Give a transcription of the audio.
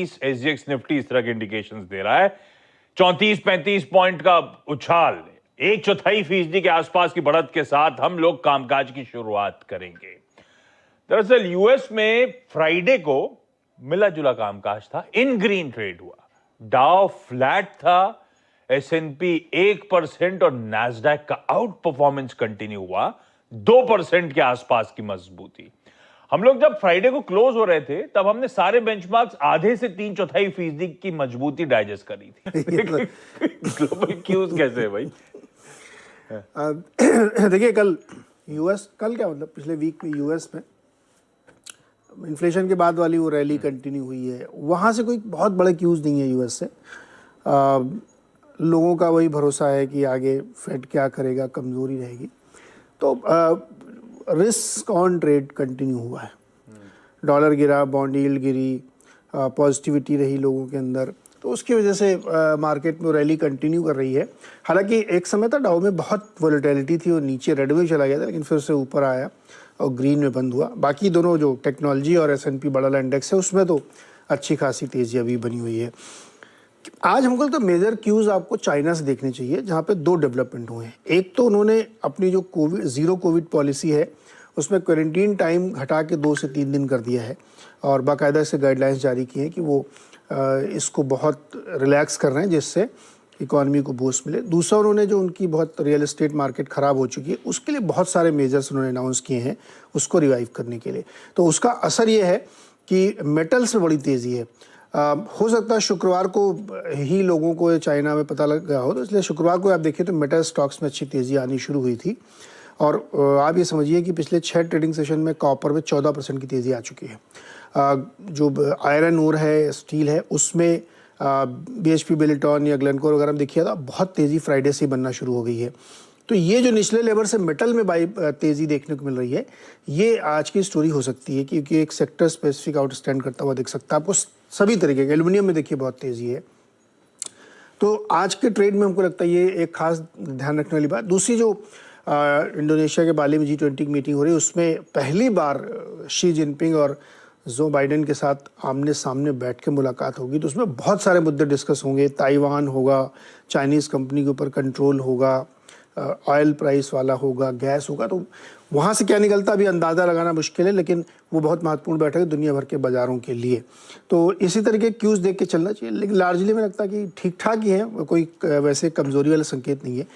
SGX Nifty इस तरह के इंडिकेशंस दे रहा है। 34-35 पॉइंट का उछाल, 1/4% के आसपास की बढ़त के साथ हम लोग कामकाज की शुरुआत करेंगे। दरअसल यूएस में फ्राइडे को मिला जुला कामकाज था, इन ग्रीन ट्रेड हुआ। डाउ फ्लैट था, S&P 1% और नैस्डैक का आउट परफॉर्मेंस कंटिन्यू हुआ, 2% के आसपास की मजबूती। हम लोग जब फ्राइडे को क्लोज हो रहे थे तब हमने सारे बेंचमार्क्स आधे से 3/4% की मजबूती डाइजेस्ट करी थी। ग्लोबल क्यूज कैसे है भाई? देखिए कल क्या मतलब पिछले वीक में यूएस में इन्फ्लेशन के बाद वाली वो रैली कंटिन्यू हुई है। वहाँ से कोई बहुत बड़े क्यूज नहीं है यूएस से। लोगों का वही भरोसा है कि आगे फेड क्या करेगा, कमज़ोरी रहेगी। तो रिस्क ऑन ट्रेड कंटिन्यू हुआ है। डॉलर गिरा, बॉन्ड यील्ड गिरी, पॉजिटिविटी रही लोगों के अंदर, तो उसकी वजह से मार्केट में रैली कंटिन्यू कर रही है। हालांकि एक समय था डाउ में बहुत वॉलेटिलिटी थी और नीचे रेड में चला गया था, लेकिन फिर से ऊपर आया और ग्रीन में बंद हुआ। बाकी दोनों जो टेक्नोलॉजी और S&P बड़ा इंडेक्स है उसमें तो अच्छी खासी तेज़ी अभी बनी हुई है। आज हमको तो मेजर क्यूज आपको चाइना से देखने चाहिए, जहाँ पे दो डेवलपमेंट हुए हैं। एक तो उन्होंने अपनी जो ज़ीरो कोविड पॉलिसी है उसमें क्वारंटीन टाइम घटा के 2 से 3 दिन कर दिया है और बाकायदा से गाइडलाइंस जारी की हैं कि वो इसको बहुत रिलैक्स कर रहे हैं जिससे इकॉनमी को बूस्ट मिले। दूसरा, उन्होंने जो उनकी बहुत रियल एस्टेट मार्केट ख़राब हो चुकी है उसके लिए बहुत सारे मेजर्स उन्होंने अनाउंस किए हैं उसको रिवाइव करने के लिए। तो उसका असर ये है कि मेटल्स में बड़ी तेज़ी है। हो सकता है शुक्रवार को ही लोगों को चाइना में पता लग गया हो, तो इसलिए शुक्रवार को आप देखिए तो मेटल स्टॉक्स में अच्छी तेज़ी आनी शुरू हुई थी। और आप ये समझिए कि पिछले 6 ट्रेडिंग सेशन में कॉपर में 14% की तेज़ी आ चुकी है। जो आयरन ओर है, स्टील है, उसमें BHP बिलिटॉन या ग्लेनकोर वगैरह में देखिए तो बहुत तेज़ी फ्राइडे से बनना शुरू हो गई है। तो ये जो निचले लेवल से मेटल में तेज़ी देखने को मिल रही है, ये आज की स्टोरी हो सकती है, क्योंकि एक सेक्टर स्पेसिफिक आउटस्टैंड करता हुआ दिख सकता है आपको सभी तरीके के। एल्युमिनियम में देखिए बहुत तेज़ी है। तो आज के ट्रेड में हमको लगता है ये एक खास ध्यान रखने वाली बात। दूसरी, जो इंडोनेशिया के बाली में G20 की मीटिंग हो रही है उसमें पहली बार शी जिनपिंग और जो बाइडेन के साथ आमने सामने बैठ के मुलाकात होगी, तो उसमें बहुत सारे मुद्दे डिस्कस होंगे। ताइवान होगा, चाइनीज़ कंपनी के ऊपर कंट्रोल होगा, ऑयल प्राइस वाला होगा, गैस होगा। तो वहाँ से क्या निकलता अभी अंदाज़ा लगाना मुश्किल है, लेकिन वो बहुत महत्वपूर्ण बैठक है दुनिया भर के बाज़ारों के लिए। तो इसी तरीके क्यूज़ देख के चलना चाहिए, लेकिन लार्जली में लगता है कि ठीक ठाक ही है, कोई वैसे कमज़ोरी वाला संकेत नहीं है।